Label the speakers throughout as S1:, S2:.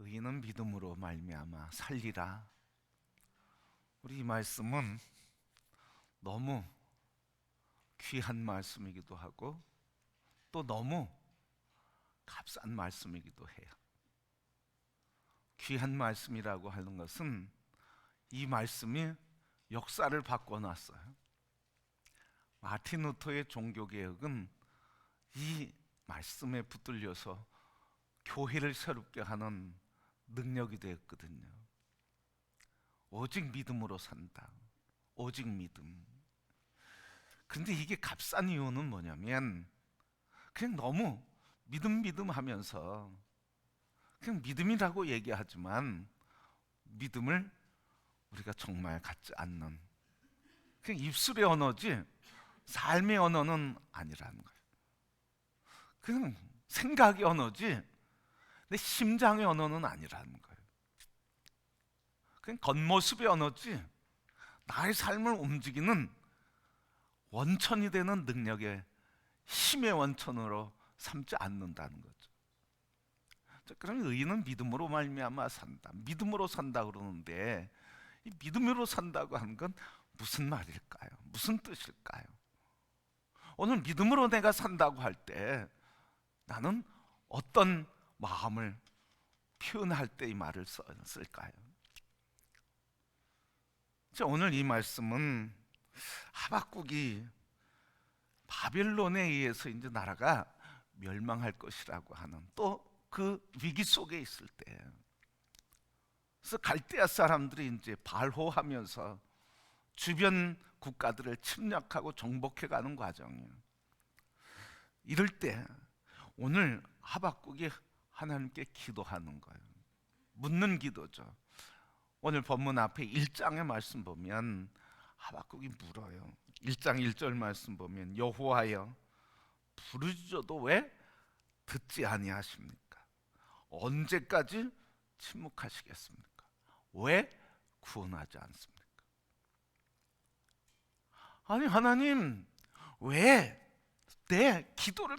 S1: 의인은 믿음으로 말미암아 살리라. 우리 이 말씀은 너무 귀한 말씀이기도 하고 또 너무 값싼 말씀이기도 해요. 귀한 말씀이라고 하는 것은 이 말씀이 역사를 바꿔놨어요. 마틴 루터의 종교개혁은 이 말씀에 붙들려서 교회를 새롭게 하는 능력이 되었거든요. 오직 믿음으로 산다. 오직 믿음. 근데 이게 값싼 이유는 뭐냐면 그냥 너무 믿음 하면서 그냥 믿음이라고 얘기하지만 믿음을 우리가 정말 갖지 않는 그냥 입술의 언어지 삶의 언어는 아니라는 거예요. 그냥 생각의 언어지 내 심장의 언어는 아니라는 거예요. 그냥 겉모습의 언어지 나의 삶을 움직이는 원천이 되는 능력의 힘의 원천으로 삼지 않는다는 거죠. 그러면 의인은 믿음으로 말미암아 산다. 믿음으로 산다 그러는데 이 믿음으로 산다고 하는 건 무슨 말일까요? 무슨 뜻일까요? 오늘 믿음으로 내가 산다고 할 때 나는 어떤 마음을 표현할 때 이 말을 쓸까요? 오늘 이 말씀은 하박국이 바벨론에 의해서 이제 나라가 멸망할 것이라고 하는 또 그 위기 속에 있을 때, 그래서 갈대아 사람들이 이제 발호하면서 주변 국가들을 침략하고 정복해가는 과정이에요. 이럴 때 오늘 하박국이 하나님께 기도하는 거예요. 묻는 기도죠. 오늘 본문 앞에 1장의 말씀 보면 하박국이 물어요. 1장 1절 말씀 보면 여호와여 부르짖어도 왜 듣지 아니하십니까? 언제까지 침묵하시겠습니까? 왜 구원하지 않습니까? 아니 하나님 왜 내 기도를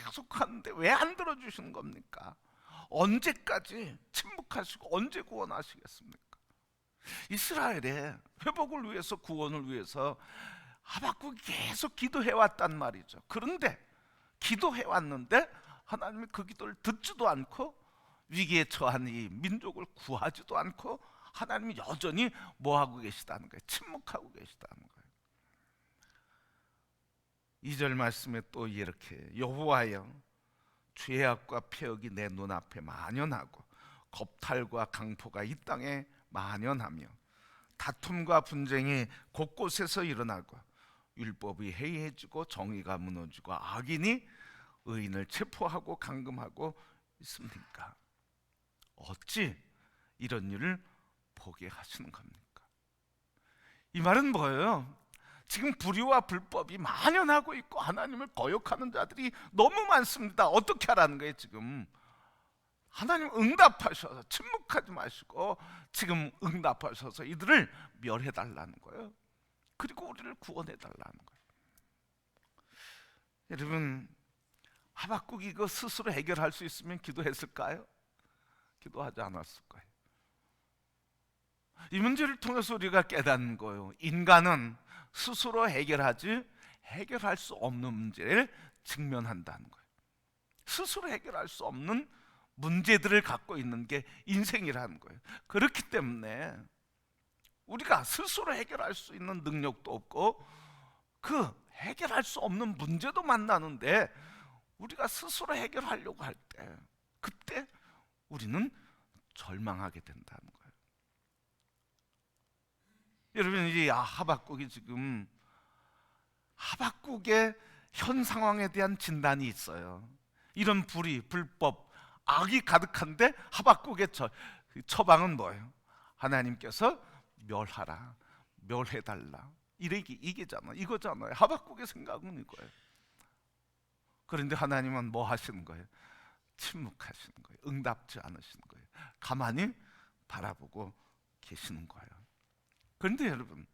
S1: 계속 하는데 왜 안 들어주시는 겁니까? 언제까지 침묵하시고 언제 구원하시겠습니까? 이스라엘의 회복을 위해서 구원을 위해서 하박국이 계속 기도해왔단 말이죠. 그런데 기도해왔는데 하나님이 그 기도를 듣지도 않고 위기에 처한 이 민족을 구하지도 않고 하나님이 여전히 뭐하고 계시다는 거예요? 침묵하고 계시다는 거예요. 2절 말씀에 또 이렇게 여호와여 죄악과 폐역이 내 눈앞에 만연하고 겁탈과 강포가 이 땅에 만연하며 다툼과 분쟁이 곳곳에서 일어나고 율법이 해이해지고 정의가 무너지고 악인이 의인을 체포하고 감금하고 있습니까? 어찌 이런 일을 보게 하시는 겁니까? 이 말은 뭐예요? 지금 불의와 불법이 만연하고 있고 하나님을 거역하는 자들이 너무 많습니다. 어떻게 하라는 거예요? 지금 하나님 응답하셔서 침묵하지 마시고 지금 응답하셔서 이들을 멸해달라는 거예요. 그리고 우리를 구원해달라는 거예요. 여러분 하박국이 이거 스스로 해결할 수 있으면 기도했을까요? 기도하지 않았을 거예요. 이 문제를 통해서 우리가 깨닫는 거예요. 인간은 스스로 해결할 수 없는 문제를 직면한다는 거예요. 스스로 해결할 수 없는 문제들을 갖고 있는 게 인생이라는 거예요. 그렇기 때문에 우리가 스스로 해결할 수 있는 능력도 없고 그 해결할 수 없는 문제도 만나는데 우리가 스스로 해결하려고 할 때 그때 우리는 절망하게 된다는 거예요. 여러분 이 하박국이 지금 하박국의 현 상황에 대한 진단이 있어요. 이런 불의, 불법, 악이 가득한데 하박국의 처방은 뭐예요? 하나님께서 멸하라, 멸해달라 이거잖아요. 하박국의 생각은 이거예요. 그런데 하나님은 뭐 하시는 거예요? 침묵하시는 거예요. 응답지 않으시는 거예요. 가만히 바라보고 계시는 거예요. 그런데 여러분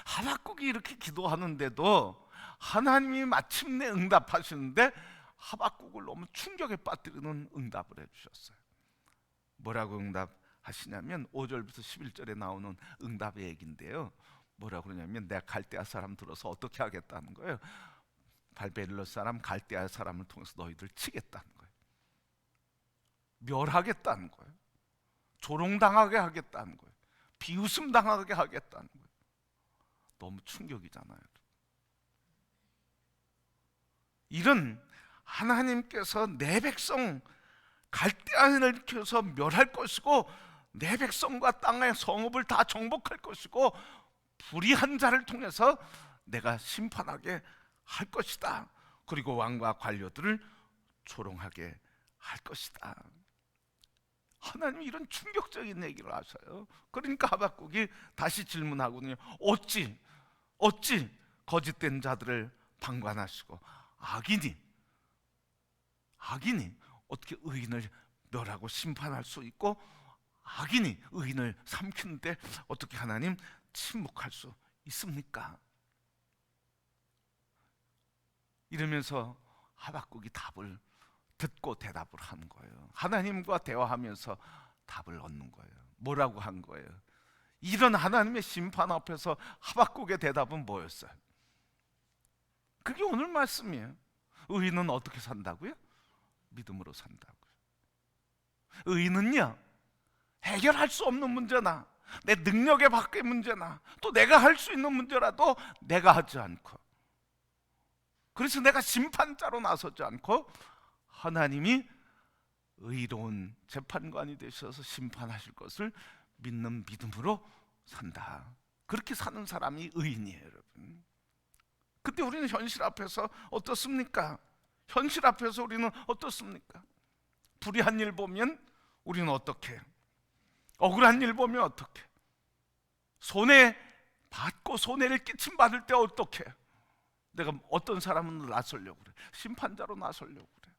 S1: 하박국이 이렇게 기도하는데도 하나님이 마침내 응답하시는데 하박국을 너무 충격에 빠뜨리는 응답을 해주셨어요. 뭐라고 응답하시냐면 5절부터 11절에 나오는 응답의 얘기인데요. 뭐라고 그러냐면 내가 갈대아 사람 들어서 어떻게 하겠다는 거예요. 바벨론 사람 갈대아 사람을 통해서 너희들 치겠다는 거예요. 멸하겠다는 거예요. 조롱당하게 하겠다는 거예요. 비웃음 당하게 하겠다는 거예요. 너무 충격이잖아요. 이런 하나님께서 내 백성 갈대아인을 일으켜서 멸할 것이고 내 백성과 땅의 성읍을 다 정복할 것이고 불의한 자를 통해서 내가 심판하게 할 것이다. 그리고 왕과 관료들을 조롱하게 할 것이다. 하나님이 이런 충격적인 얘기를 하셔요. 그러니까 하박국이 다시 질문하거든요. 어찌 거짓된 자들을 방관하시고 악인이 어떻게 의인을 멸하고 심판할 수 있고 악인이 의인을 삼키는데 어떻게 하나님 침묵할 수 있습니까? 이러면서 하박국이 답을 듣고 대답을 하는 거예요. 하나님과 대화하면서 답을 얻는 거예요. 뭐라고 한 거예요? 이런 하나님의 심판 앞에서 하박국의 대답은 뭐였어요? 그게 오늘 말씀이에요. 의인은 어떻게 산다고요? 믿음으로 산다고요. 의인은요, 해결할 수 없는 문제나 내 능력의 밖의 문제나 또 내가 할 수 있는 문제라도 내가 하지 않고, 그래서 내가 심판자로 나서지 않고 하나님이 의로운 재판관이 되셔서 심판하실 것을 믿는 믿음으로 산다. 그렇게 사는 사람이 의인이에요, 여러분. 근데 우리는 현실 앞에서 어떻습니까? 현실 앞에서 우리는 어떻습니까? 불의한 일 보면 우리는 어떻게 해요? 억울한 일 보면 어떻게 해요? 손해 받고 손해를 끼침 받을 때 어떻게 해요? 내가 어떤 사람은 나서려고 그래. 심판자로 나서려고 그래.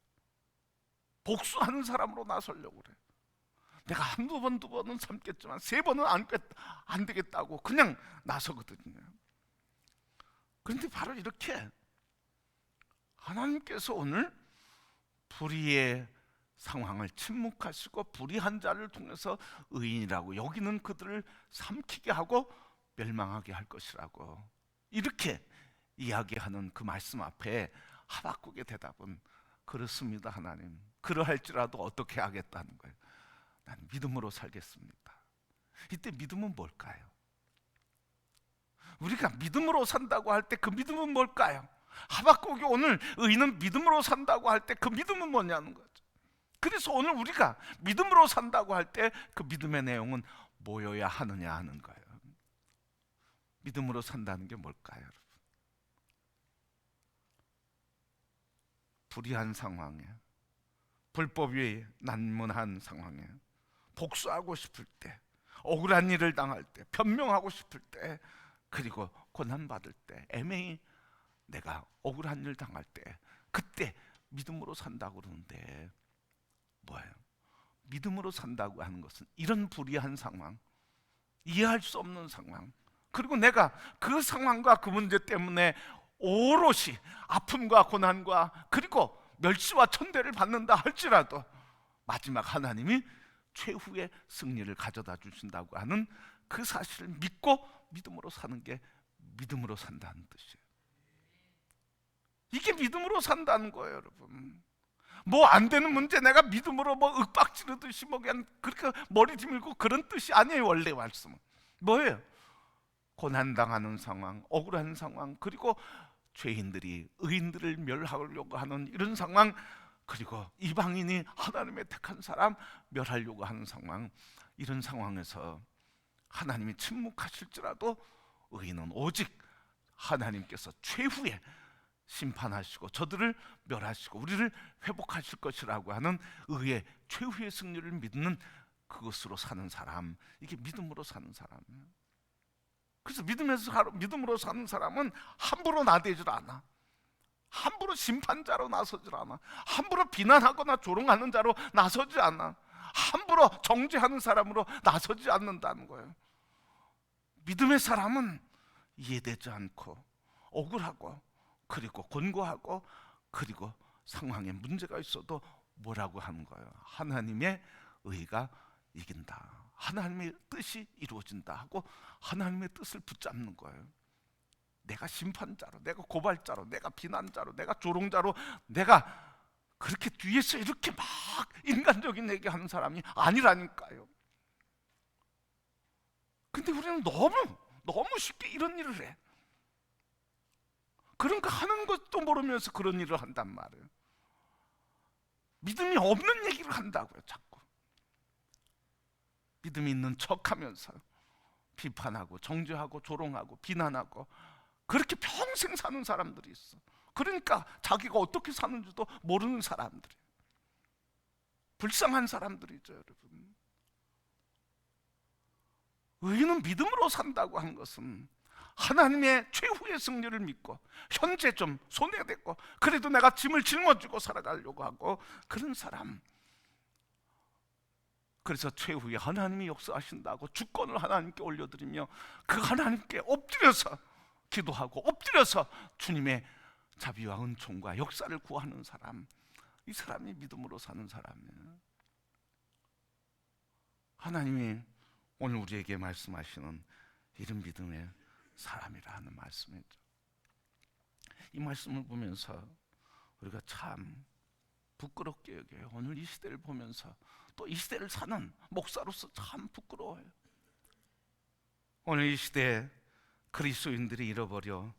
S1: 복수하는 사람으로 나서려고 그래. 내가 한두 번, 두 번은 참겠지만 세 번은 안 되겠다고 그냥 나서거든요. 그런데 바로 이렇게 하나님께서 오늘 불의의 상황을 침묵하시고 불의한 자를 통해서 의인이라고 여기는 그들을 삼키게 하고 멸망하게 할 것이라고 이렇게 이야기하는 그 말씀 앞에 하박국의 대답은 그렇습니다. 하나님, 그러할지라도 어떻게 하겠다는 거예요. 난 믿음으로 살겠습니다. 이때 믿음은 뭘까요? 우리가 믿음으로 산다고 할 때 그 믿음은 뭘까요? 하박국이 오늘 의인은 믿음으로 산다고 할 때 그 믿음은 뭐냐는 거죠. 그래서 오늘 우리가 믿음으로 산다고 할 때 그 믿음의 내용은 뭐여야 하느냐 하는 거예요. 믿음으로 산다는 게 뭘까요, 여러분? 불의한 상황에, 불법이 난무한 상황에, 복수하고 싶을 때, 억울한 일을 당할 때, 변명하고 싶을 때, 그리고 고난받을 때, 애매히 내가 억울한 일 당할 때, 그때 믿음으로 산다고 그러는데 뭐예요? 믿음으로 산다고 하는 것은 이런 불의한 상황, 이해할 수 없는 상황, 그리고 내가 그 상황과 그 문제 때문에 오롯이 아픔과 고난과 그리고 멸시와 천대를 받는다 할지라도 마지막 하나님이 최후의 승리를 가져다 주신다고 하는 그 사실을 믿고 믿음으로 사는 게 믿음으로 산다는 뜻이에요. 이게 믿음으로 산다는 거예요, 여러분. 뭐 안 되는 문제 내가 믿음으로 뭐 윽박지르듯이 뭐 그냥 그렇게 머리 뒤밀고 그런 뜻이 아니에요. 원래 말씀은 뭐예요? 고난당하는 상황, 억울한 상황, 그리고 죄인들이 의인들을 멸하려고 하는 이런 상황, 그리고 이방인이 하나님의 택한 사람 멸하려고 하는 상황, 이런 상황에서 하나님이 침묵하실지라도 의인은 오직 하나님께서 최후에 심판하시고 저들을 멸하시고 우리를 회복하실 것이라고 하는 의의 최후의 승리를 믿는 그것으로 사는 사람, 이게 믿음으로 사는 사람이에요. 그래서 믿음으로 사는 사람은 함부로 나대질 않아. 함부로 심판자로 나서질 않아. 함부로 비난하거나 조롱하는 자로 나서지 않아. 함부로 정죄하는 사람으로 나서지 않는다는 거예요. 믿음의 사람은 이해되지 않고 억울하고 그리고 곤고하고 그리고 상황에 문제가 있어도 뭐라고 하는 거예요? 하나님의 의가 이긴다, 하나님의 뜻이 이루어진다 하고 하나님의 뜻을 붙잡는 거예요. 내가 심판자로, 내가 고발자로, 내가 비난자로, 내가 조롱자로, 내가 그렇게 뒤에서 이렇게 막 인간적인 얘기하는 사람이 아니라니까요. 근데 우리는 너무 쉽게 이런 일을 해. 그런 거 하는 것도 모르면서 그런 일을 한단 말이에요. 믿음이 없는 얘기를 한다고요. 자꾸 믿음이 있는 척하면서 비판하고 정죄하고 조롱하고 비난하고 그렇게 평생 사는 사람들이 있어. 그러니까 자기가 어떻게 사는지도 모르는 사람들이, 불쌍한 사람들이죠, 여러분. 의인은 믿음으로 산다고 한 것은 하나님의 최후의 승리를 믿고 현재 좀 손해됐고 그래도 내가 짐을 짊어지고 살아가려고 하고 그런 사람. 그래서 최후에 하나님이 역사하신다고 주권을 하나님께 올려드리며 그 하나님께 엎드려서 기도하고 엎드려서 주님의 자비와 은총과 역사를 구하는 사람, 이 사람이 믿음으로 사는 사람이에요. 하나님이 오늘 우리에게 말씀하시는 이런 믿음의 사람이라 하는 말씀이죠. 이 말씀을 보면서 우리가 참 부끄럽게 여겨요. 오늘 이 시대를 보면서 또 이 시대를 사는 목사로서 참 부끄러워요. 오늘 이 시대에 그리스도인들이 잃어버려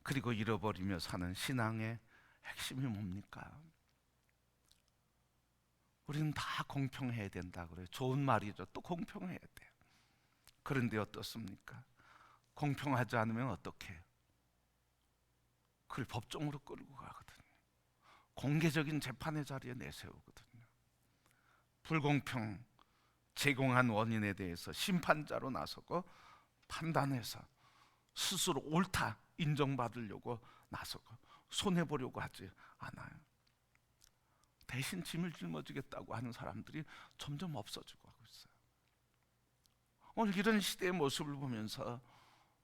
S1: 그리고 잃어버리며 사는 신앙의 핵심이 뭡니까? 우리는 다 공평해야 된다 그래요. 좋은 말이죠. 또 공평해야 돼요. 그런데 어떻습니까? 공평하지 않으면 어떻게 해요? 그걸 법정으로 끌고 가거든요. 공개적인 재판의 자리에 내세우거든요. 불공평 제공한 원인에 대해서 심판자로 나서고 판단해서 스스로 옳다 인정받으려고 나서고 손해보려고 하지 않아요. 대신 짐을 짊어지겠다고 하는 사람들이 점점 없어지고 하고 있어요. 오늘 이런 시대의 모습을 보면서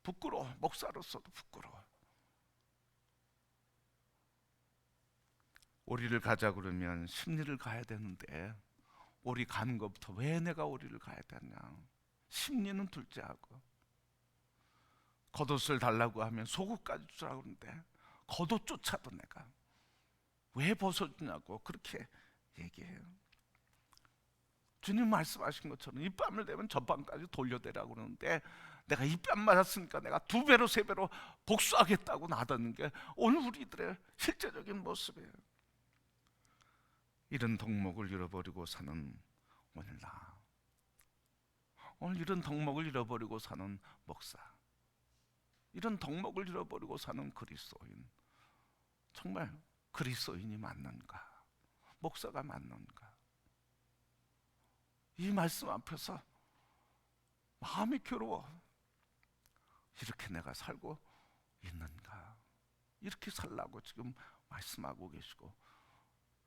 S1: 부끄러워. 목사로서도 부끄러워. 오리를 가자 그러면 심리를 가야 되는데 오리 가는 것부터 왜 내가 오리를 가야 되냐, 심리는 둘째하고, 겉옷을 달라고 하면 속옷까지 주라고 그러는데 겉옷조차도 내가 왜 벗어주냐고 그렇게 얘기해요. 주님 말씀하신 것처럼 이 뺨을 대면 저 뺨까지 돌려대라고 그러는데 내가 이 뺨 맞았으니까 내가 2배로 3배로 복수하겠다고 나다는 게 오늘 우리들의 실제적인 모습이에요. 이런 덕목을 잃어버리고 사는 오늘 나, 오늘 이런 덕목을 잃어버리고 사는 목사, 이런 덕목을 잃어버리고 사는 그리스도인, 정말 그리스도인이 맞는가? 목사가 맞는가? 이 말씀 앞에서 마음이 괴로워. 이렇게 내가 살고 있는가? 이렇게 살라고 지금 말씀하고 계시고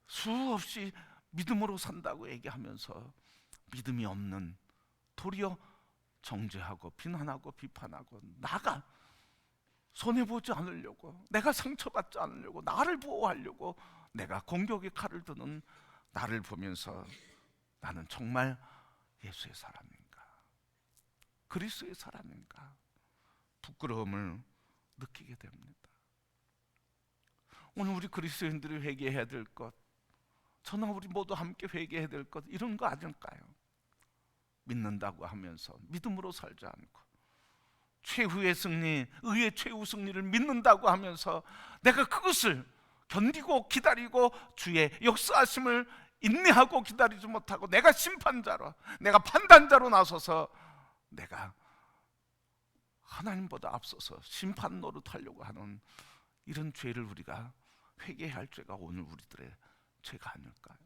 S1: 수없이 믿음으로 산다고 얘기하면서 믿음이 없는, 도리어 정죄하고 비난하고 비판하고 나가 손해보지 않으려고, 내가 상처받지 않으려고, 나를 보호하려고 내가 공격의 칼을 드는 나를 보면서 나는 정말 예수의 사람인가, 그리스도의 사람인가 부끄러움을 느끼게 됩니다. 오늘 우리 그리스도인들이 회개해야 될 것, 저나 우리 모두 함께 회개해야 될 것, 이런 거 아닐까요? 믿는다고 하면서 믿음으로 살지 않고 최후의 승리, 의의 최후 승리를 믿는다고 하면서 내가 그것을 견디고 기다리고 주의 역사하심을 인내하고 기다리지 못하고 내가 심판자로, 내가 판단자로 나서서 내가 하나님보다 앞서서 심판 노릇하려고 하는 이런 죄를 우리가 회개해야 할 죄가 오늘 우리들의 죄가 아닐까요?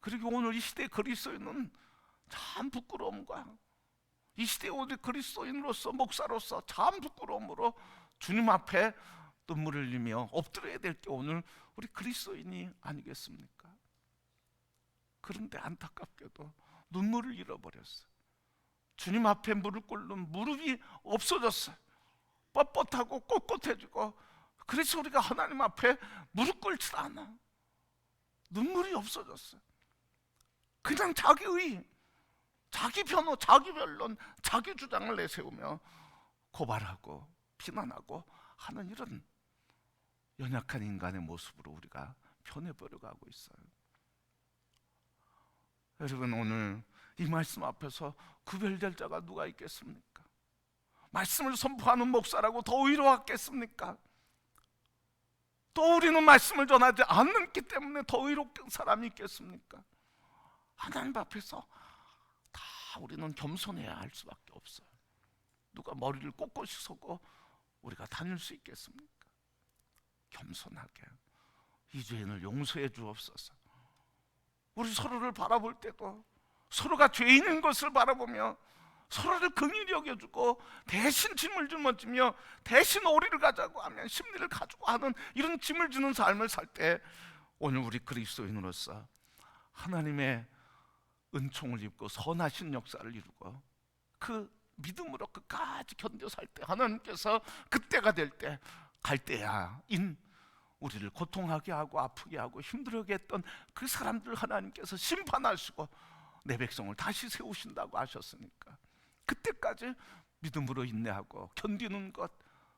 S1: 그리고 오늘 이 시대 그리스도인은 참 부끄러움과, 이 시대에 우리 그리스도인으로서 목사로서 참 부끄러움으로 주님 앞에 눈물을 흘리며 엎드려야 될 게 오늘 우리 그리스도인이 아니겠습니까? 그런데 안타깝게도 눈물을 잃어버렸어요. 주님 앞에 무릎 꿇는 무릎이 없어졌어요. 뻣뻣하고 꼿꼿해지고, 그래서 우리가 하나님 앞에 무릎 꿇지 않아. 눈물이 없어졌어요. 그냥 자기의, 자기 변호, 자기 변론, 자기 주장을 내세우며 고발하고 비난하고 하는 이런 연약한 인간의 모습으로 우리가 변해버려 가고 있어요. 여러분, 오늘 이 말씀 앞에서 구별될 자가 누가 있겠습니까? 말씀을 선포하는 목사라고 더 의로웠겠습니까? 또 우리는 말씀을 전하지 않기 때문에 더 의롭게 사람이 있겠습니까? 하나님 앞에서 다 우리는 겸손해야 할 수밖에 없어요. 누가 머리를 꼿꼿이 서고 우리가 다닐 수 있겠습니까? 겸손하게 이 죄인을 용서해 주옵소서. 우리 서로를 바라볼 때도 서로가 죄인인 것을 바라보며 서로를 긍휼히 여겨주고 대신 짐을 짊어지며 대신 오리를 가자고 하면 심리를 가지고 하는 이런 짐을 지는 삶을 살 때 오늘 우리 그리스도인으로서 하나님의 은총을 입고 선하신 역사를 이루고 그 믿음으로 끝까지 견뎌 살 때 하나님께서 그때가 될 때 갈대아인 우리를 고통하게 하고 아프게 하고 힘들게 했던 그 사람들 하나님께서 심판하시고 내 백성을 다시 세우신다고 하셨으니까 그때까지 믿음으로 인내하고 견디는 것,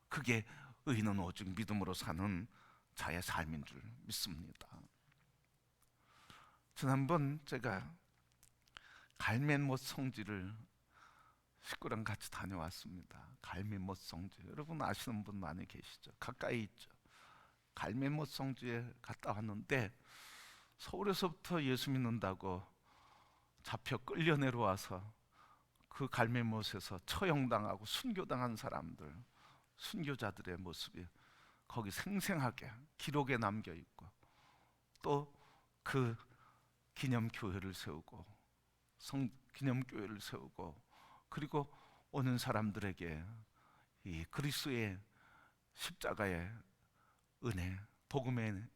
S1: 그게 의인은 오직 믿음으로 사는 자의 삶인 줄 믿습니다. 지난번 제가 갈멜못 성지를 식구랑 같이 다녀왔습니다. 갈멜못 성지, 여러분 아시는 분 많이 계시죠? 가까이 있죠. 갈멜못 성지에 갔다 왔는데 서울에서부터 예수 믿는다고 잡혀 끌려 내려와서 그 갈멜못에서 처형당하고 순교당한 사람들, 순교자들의 모습이 거기 생생하게 기록에 남겨 있고 또 그 기념교회를 세우고 기념교회를 세우고 그리고 오는 사람들에게 이 그리스도의 십자가의 은혜, 복음의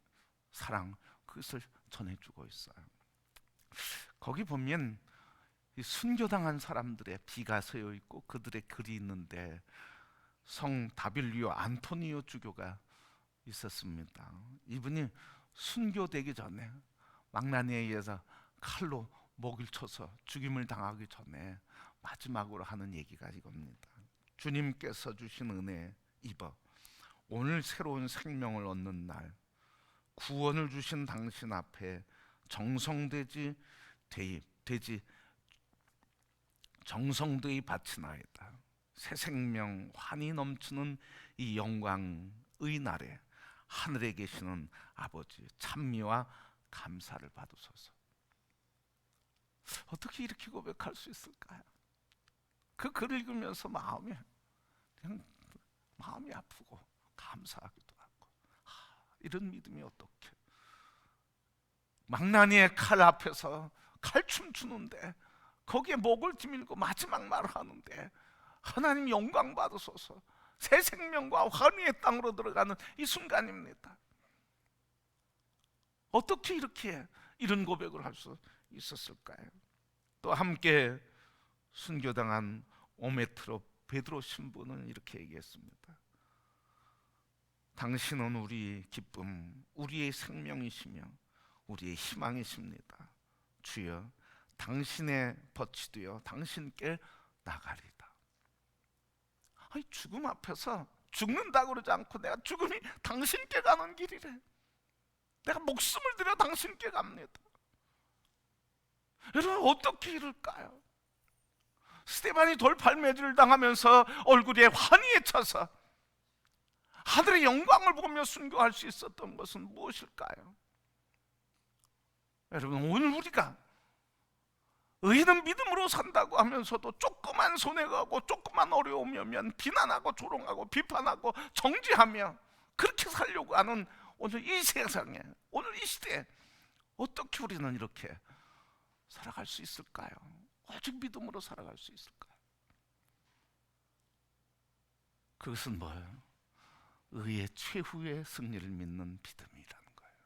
S1: 사랑, 그것을 전해주고 있어요. 거기 보면 이 순교당한 사람들의 비가 서여 있고 그들의 글이 있는데 성 다빌리오 안토니오 주교가 있었습니다. 이분이 순교되기 전에 망나니에 의해서 칼로 목을 쳐서 죽임을 당하기 전에 마지막으로 하는 얘기가 이겁니다. 주님께서 주신 은혜 입어 오늘 새로운 생명을 얻는 날, 구원을 주신 당신 앞에 정성되이 바치나이다. 새 생명 환히 넘치는 이 영광의 날에 하늘에 계시는 아버지 찬미와 감사를 받으소서. 어떻게 이렇게 고백할 수 있을까요? 그 글을 읽으면서 마음이 아프고 감사하기도 하고, 이런 믿음이 어떻게 망나니의 칼 앞에서 칼춤 추는데 거기에 목을 디밀고 마지막 말을 하는데 하나님 영광 받으소서, 새 생명과 환희의 땅으로 들어가는 이 순간입니다. 어떻게 이렇게 이런 고백을 할 수 있었을까요? 또 함께 순교당한 오메트로 베드로 신부는 이렇게 얘기했습니다. 당신은 우리의 기쁨, 우리의 생명이시며 우리의 희망이십니다. 주여, 당신의 벗이 되어 당신께 나가리다. 아니, 죽음 앞에서 죽는다고 그러지 않고 내가 죽음이 당신께 가는 길이래. 내가 목숨을 들여 당신께 갑니다. 여러분, 어떻게 이럴까요? 스데반이 돌팔매질을 당하면서 얼굴에 환희에 차서 하늘의 영광을 보며 순교할 수 있었던 것은 무엇일까요? 여러분, 오늘 우리가 의인은 믿음으로 산다고 하면서도 조그만 손해가 오고 조그만 어려움이 오면 비난하고 조롱하고 비판하고 정죄하며 그렇게 살려고 하는 오늘 이 세상에, 오늘 이 시대에 어떻게 우리는 이렇게 살아갈 수 있을까요? 오직 믿음으로 살아갈 수 있을까요? 그것은 뭐예요? 의의 최후의 승리를 믿는 믿음이라는 거예요.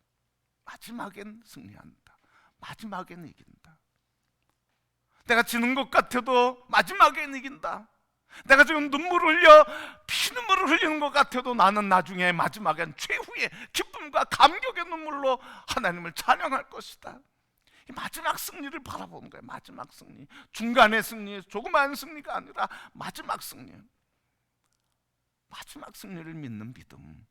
S1: 마지막엔 승리한다. 마지막엔 이긴다. 내가 지는 것 같아도 마지막엔 이긴다. 내가 지금 눈물을 흘려 피눈물을 흘리는 것 같아도 나는 나중에 마지막엔 최후의 기쁨과 감격의 눈물로 하나님을 찬양할 것이다. 이 마지막 승리를 바라보는 거예요. 마지막 승리. 중간의 승리, 조그마한 승리가 아니라 마지막 승리. 마지막 승리를 믿는 믿음.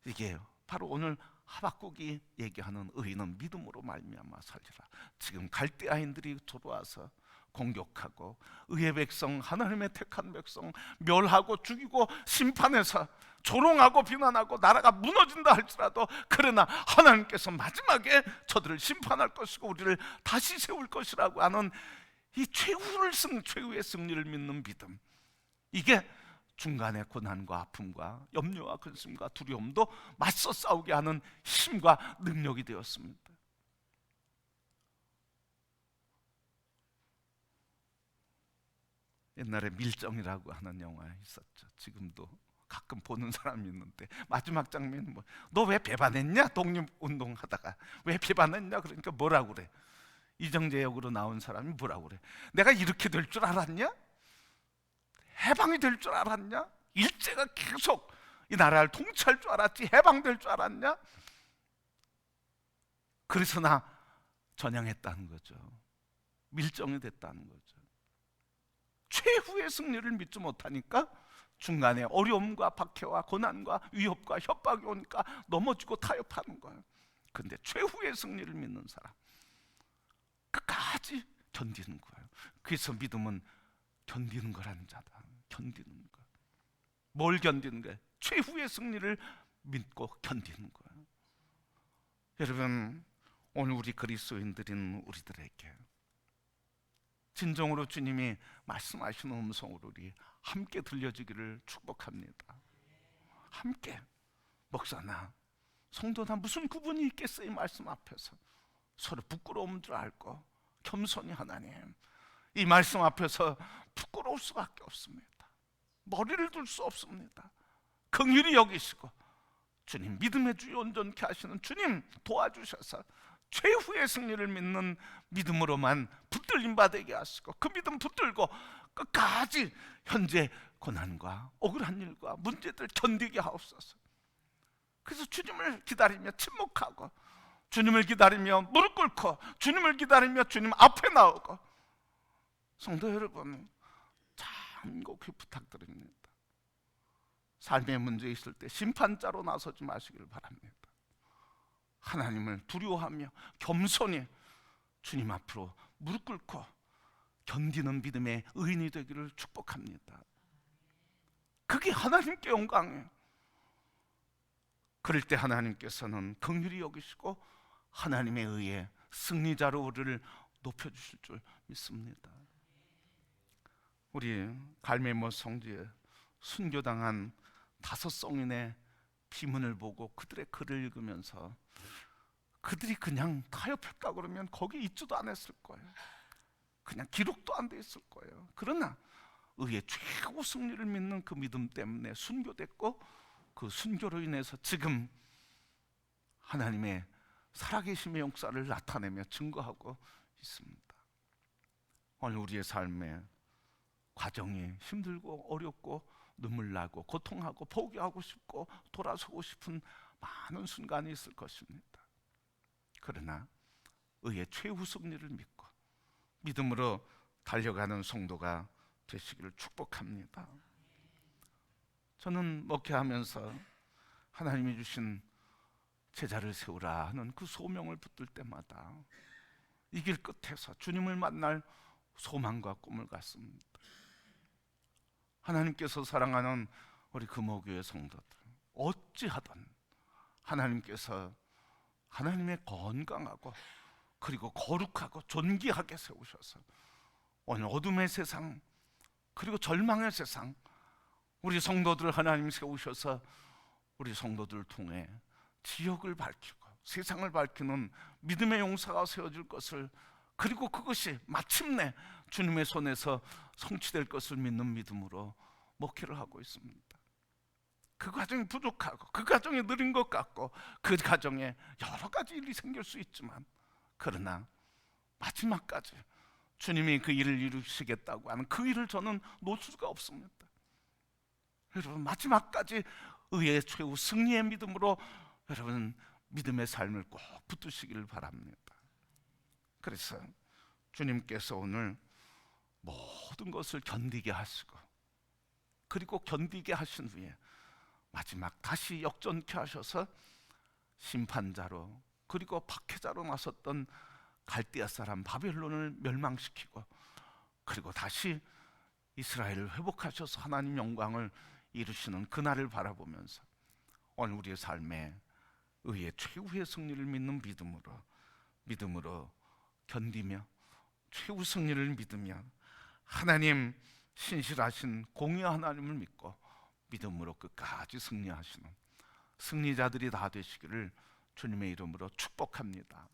S1: 이게 바로 오늘 하박국이 얘기하는 의인은 믿음으로 말미암아 살리라. 지금 갈대아인들이 들어와서 공격하고 의의 백성, 하나님의 택한 백성 멸하고 죽이고 심판해서 조롱하고 비난하고 나라가 무너진다 할지라도, 그러나 하나님께서 마지막에 저들을 심판할 것이고 우리를 다시 세울 것이라고 하는 이 최후의 승리를 믿는 믿음. 이게 중간의 고난과 아픔과 염려와 근심과 두려움도 맞서 싸우게 하는 힘과 능력이 되었습니다. 옛날에 밀정이라고 하는 영화 있었죠. 지금도 가끔 보는 사람이 있는데 마지막 장면이 뭐, 너 왜 배반했냐? 독립운동 하다가 왜 배반했냐? 그러니까 뭐라고 그래? 이정재 역으로 나온 사람이 뭐라고 그래? 내가 이렇게 될 줄 알았냐? 해방이 될 줄 알았냐? 일제가 계속 이 나라를 통치할 줄 알았지 해방될 줄 알았냐? 그래서 나 전향했다는 거죠. 밀정이 됐다는 거죠. 최후의 승리를 믿지 못하니까 중간에 어려움과 박해와 고난과 위협과 협박이 오니까 넘어지고 타협하는 거예요. 그런데 최후의 승리를 믿는 사람, 끝까지 견디는 거예요. 그래서 믿음은 견디는 거라는 자다. 견디는 거. 뭘 견디는 거예요? 최후의 승리를 믿고 견디는 거예요. 여러분, 오늘 우리 그리스도인들인 우리들에게 진정으로 주님이 말씀하시는 음성으로 우리 함께 들려주기를 축복합니다. 함께. 목사나 성도나 무슨 구분이 있겠어요? 이 말씀 앞에서 서로 부끄러운 줄 알고 겸손히 하나님, 이 말씀 앞에서 부끄러울 수밖에 없습니다. 머리를 둘 수 없습니다. 긍휼히 여기시고 주님, 믿음의 주여 온전케 하시는 주님 도와주셔서 최후의 승리를 믿는 믿음으로만 붙들림 받게 하시고, 그 믿음 붙들고 끝까지 현재 고난과 억울한 일과 문제들 견디게 하옵소서. 그래서 주님을 기다리며 침묵하고, 주님을 기다리며 무릎 꿇고, 주님을 기다리며 주님 앞에 나오고. 성도 여러분, 간곡히 부탁드립니다. 삶의 문제 있을 때 심판자로 나서지 마시길 바랍니다. 하나님을 두려워하며 겸손히 주님 앞으로 무릎 꿇고 견디는 믿음의 의인이 되기를 축복합니다. 그게 하나님께 영광이에요. 그럴 때 하나님께서는 긍휼히 여기시고 하나님의 의에 승리자로 우리를 높여주실 줄 믿습니다. 우리 갈매모 성지에 순교당한 5 성인의 비문을 보고 그들의 글을 읽으면서 그들이 그냥 타협할까 그러면 거기 있지도 않았을 거예요. 그냥 기록도 안 돼 있을 거예요. 그러나 의의 최고 승리를 믿는 그 믿음 때문에 순교됐고, 그 순교로 인해서 지금 하나님의 살아계심의 역사를 나타내며 증거하고 있습니다. 오늘 우리의 삶에 과정이 힘들고 어렵고 눈물 나고 고통하고 포기하고 싶고 돌아서고 싶은 많은 순간이 있을 것입니다. 그러나 의의 최후 승리를 믿고 믿음으로 달려가는 성도가 되시기를 축복합니다. 저는 목회하면서 하나님이 주신 제자를 세우라 하는 그 소명을 붙들 때마다 이 길 끝에서 주님을 만날 소망과 꿈을 갖습니다. 하나님께서 사랑하는 우리 금호교회 성도들, 어찌하든 하나님께서 하나님의 건강하고 그리고 거룩하고 존귀하게 세우셔서 오늘 어둠의 세상 그리고 절망의 세상, 우리 성도들을 하나님 세우셔서 우리 성도들을 통해 지역을 밝히고 세상을 밝히는 믿음의 용사가 세워질 것을, 그리고 그것이 마침내 주님의 손에서 성취될 것을 믿는 믿음으로 목회를 하고 있습니다. 그 과정이 부족하고 그 과정이 느린 것 같고 그 과정에 여러 가지 일이 생길 수 있지만, 그러나 마지막까지 주님이 그 일을 이루시겠다고 하는 그 일을 저는 놓을 수가 없습니다. 여러분, 마지막까지 의의 최후 승리의 믿음으로 여러분 믿음의 삶을 꼭 붙드시기를 바랍니다. 그래서 주님께서 오늘 모든 것을 견디게 하시고, 그리고 견디게 하신 후에 마지막 다시 역전케 하셔서 심판자로, 그리고 박해자로 나섰던 갈대아 사람 바벨론을 멸망시키고, 그리고 다시 이스라엘을 회복하셔서 하나님 영광을 이루시는 그날을 바라보면서 오늘 우리의 삶에 의의 최후의 승리를 믿는 믿음으로 견디며, 최후 승리를 믿으며, 하나님 신실하신 공의의 하나님을 믿고 믿음으로 끝까지 승리하시는 승리자들이 다 되시기를 주님의 이름으로 축복합니다.